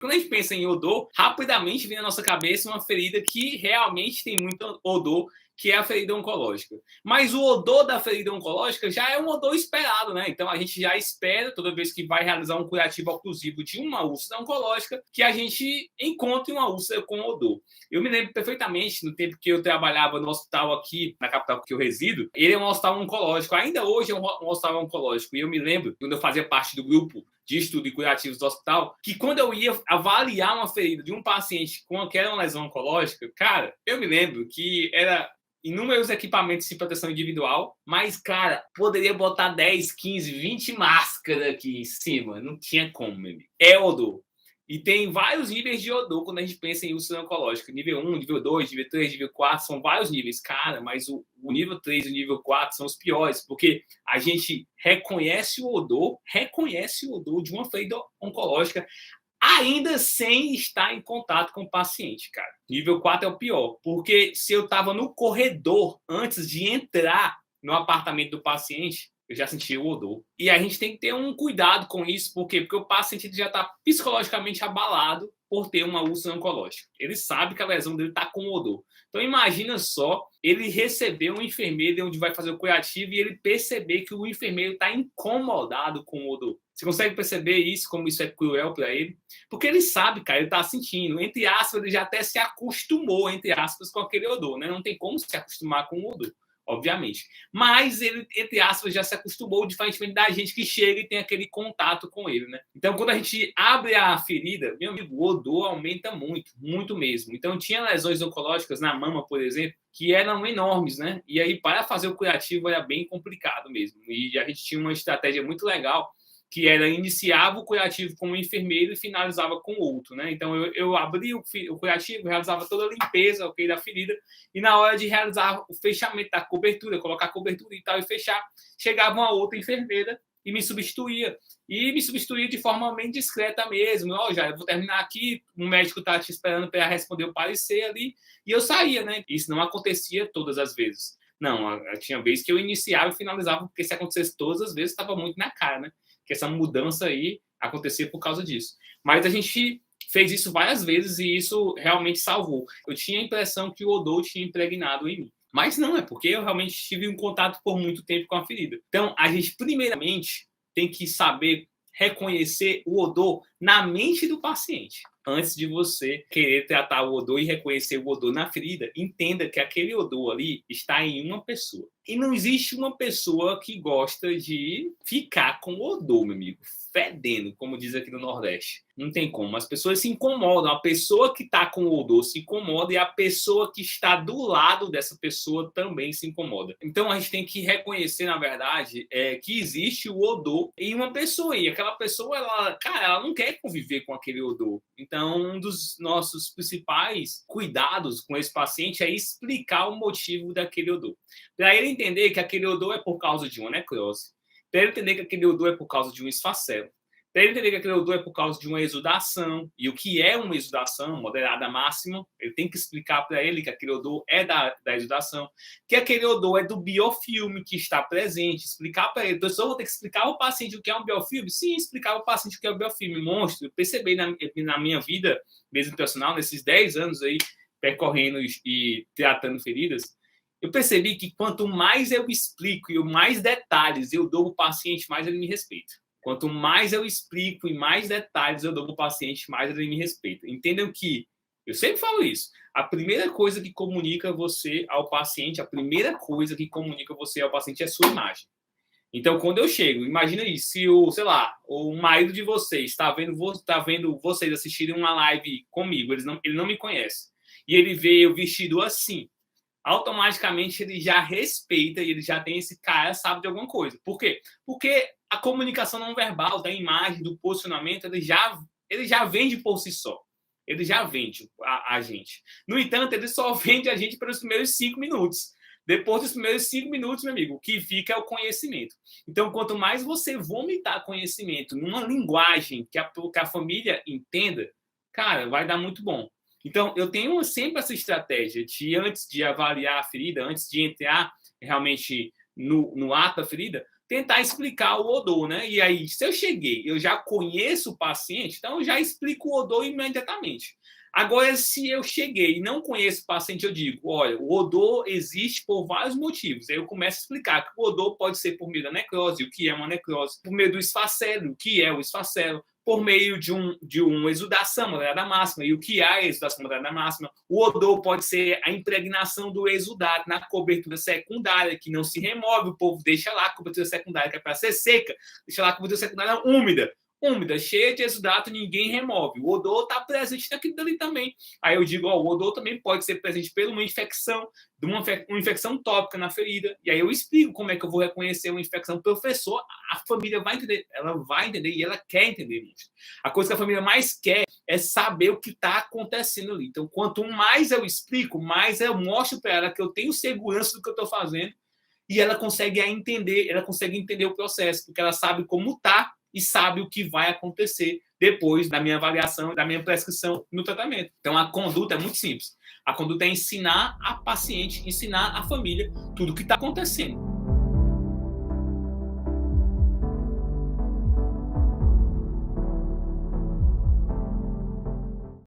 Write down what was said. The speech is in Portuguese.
Quando a gente pensa em odor, rapidamente vem na nossa cabeça uma ferida que realmente tem muito odor, que é a ferida oncológica. Mas o odor da ferida oncológica já é um odor esperado, né? Então a gente já espera, toda vez que vai realizar um curativo oclusivo de uma úlcera oncológica, que a gente encontre uma úlcera com odor. Eu me lembro perfeitamente, no tempo que eu trabalhava no hospital aqui, na capital que eu resido, ele é um hospital oncológico, ainda hoje é um hospital oncológico, e eu me lembro, quando eu fazia parte do grupo de estudo e curativos do hospital, que quando eu ia avaliar uma ferida de um paciente com aquela lesão oncológica, cara, eu me lembro que era inúmeros equipamentos de proteção individual, mas, cara, poderia botar 10, 15, 20 máscaras aqui em cima. Não tinha como, meu amigo. É odor. E tem vários níveis de odor quando a gente pensa em úlcera oncológica. Nível 1, nível 2, nível 3, nível 4, são vários níveis. Cara, mas o nível 3 e o nível 4 são os piores, porque a gente reconhece o odor de uma ferida oncológica ainda sem estar em contato com o paciente, cara. Nível 4 é o pior, porque se eu estava no corredor antes de entrar no apartamento do paciente, eu já senti o odor. E a gente tem que ter um cuidado com isso, por quê? Porque o paciente já está psicologicamente abalado por ter uma úlcera oncológica. Ele sabe que a lesão dele está com odor. Então imagina só ele receber um enfermeiro onde vai fazer o curativo e ele perceber que o enfermeiro está incomodado com o odor. Você consegue perceber isso, como isso é cruel para ele? Porque ele sabe, cara, ele está sentindo. Entre aspas, ele já até se acostumou, entre aspas, com aquele odor, né? Não tem como se acostumar com o odor, obviamente. Mas ele, entre aspas, já se acostumou, diferentemente da gente que chega e tem aquele contato com ele, né? Então, quando a gente abre a ferida, meu amigo, o odor aumenta muito, muito mesmo. Então, tinha lesões oncológicas na mama, por exemplo, que eram enormes, né? E aí, para fazer o curativo, era bem complicado mesmo. E a gente tinha uma estratégia muito legal, que era iniciava o curativo com um enfermeiro e finalizava com outro, né? Então, eu abria o curativo, realizava toda a limpeza, ok, da ferida, e na hora de realizar o fechamento da cobertura, colocar a cobertura e tal, e fechar, chegava uma outra enfermeira e me substituía. E me substituía de forma bem discreta mesmo. Ó, já, eu vou terminar aqui, o médico tá te esperando para responder o parecer ali, e eu saía, né? Isso não acontecia todas as vezes. Não, tinha vezes que eu iniciava e finalizava, porque se acontecesse todas as vezes, estava muito na cara, né? Que essa mudança aí acontecia por causa disso. Mas a gente fez isso várias vezes e isso realmente salvou. Eu tinha a impressão que o odor tinha impregnado em mim. Mas não, é porque eu realmente tive um contato por muito tempo com a ferida. Então, a gente primeiramente tem que saber reconhecer o odor na mente do paciente. Antes de você querer tratar o odor e reconhecer o odor na ferida, entenda que aquele odor ali está em uma pessoa. E não existe uma pessoa que gosta de ficar com odor, meu amigo, fedendo, como diz aqui no Nordeste. Não tem como. As pessoas se incomodam. A pessoa que está com o odor se incomoda e a pessoa que está do lado dessa pessoa também se incomoda. Então, a gente tem que reconhecer, na verdade, que existe o odor em uma pessoa. E aquela pessoa, ela não quer conviver com aquele odor. Então, um dos nossos principais cuidados com esse paciente é explicar o motivo daquele odor. Para ele entender que aquele odor é por causa de uma necrose, para ele entender que aquele odor é por causa de um esfacelo, para ele entender que aquele odor é por causa de uma exudação, e o que é uma exudação, moderada máxima, ele tem que explicar para ele que aquele odor é da exudação, que aquele odor é do biofilme que está presente, explicar para ele. Então, eu vou ter que explicar ao paciente o que é um biofilme? Sim, explicar ao paciente o que é o biofilme. Monstro, eu percebi na minha vida, mesmo profissional, nesses 10 anos aí, percorrendo e tratando feridas, eu percebi que quanto mais eu explico e mais detalhes eu dou ao paciente, mais ele me respeita. Quanto mais eu explico e mais detalhes eu dou ao paciente, mais ele me respeita. Entendam que, eu sempre falo isso, a primeira coisa que comunica você ao paciente, a primeira coisa que comunica você ao paciente é a sua imagem. Então, quando eu chego, imagina isso, se o marido de vocês está vendo vocês assistirem uma live comigo, ele não me conhece, e ele vê eu vestido assim, automaticamente ele já respeita e ele já tem esse cara, sabe de alguma coisa. Por quê? Porque a comunicação não verbal, da imagem, do posicionamento, ele já vende por si só. Ele já vende a gente. No entanto, ele só vende a gente pelos primeiros 5 minutos. Depois dos primeiros 5 minutos, meu amigo, o que fica é o conhecimento. Então, quanto mais você vomitar conhecimento numa linguagem que a família entenda, cara, vai dar muito bom. Então, eu tenho sempre essa estratégia de, antes de avaliar a ferida, antes de entrar realmente no ato da ferida, tentar explicar o odor, né? E aí, se eu cheguei, eu já conheço o paciente, então eu já explico o odor imediatamente. Agora, se eu cheguei e não conheço o paciente, eu digo, olha, o odor existe por vários motivos. Aí eu começo a explicar que o odor pode ser por meio da necrose, o que é uma necrose, por meio do esfacelo, o que é o esfacelo, por meio de uma exudação moderada máxima, e o que é a exudação moderada máxima. O odor pode ser a impregnação do exudato na cobertura secundária, que não se remove, o povo deixa lá a cobertura secundária, que é para ser seca, deixa lá a cobertura secundária úmida, cheia de exudato, ninguém remove. O odor está presente naquilo dali também. Aí eu digo, o odor também pode ser presente por uma infecção, uma infecção tópica na ferida. E aí eu explico como é que eu vou reconhecer uma infecção. Professor, a família vai entender, ela vai entender e ela quer entender. A coisa que a família mais quer é saber o que está acontecendo ali. Então, quanto mais eu explico, mais eu mostro para ela que eu tenho segurança do que eu estou fazendo e ela consegue entender o processo, porque ela sabe como está e sabe o que vai acontecer depois da minha avaliação, da minha prescrição no tratamento. Então, a conduta é muito simples. A conduta é ensinar a paciente, ensinar a família tudo o que está acontecendo.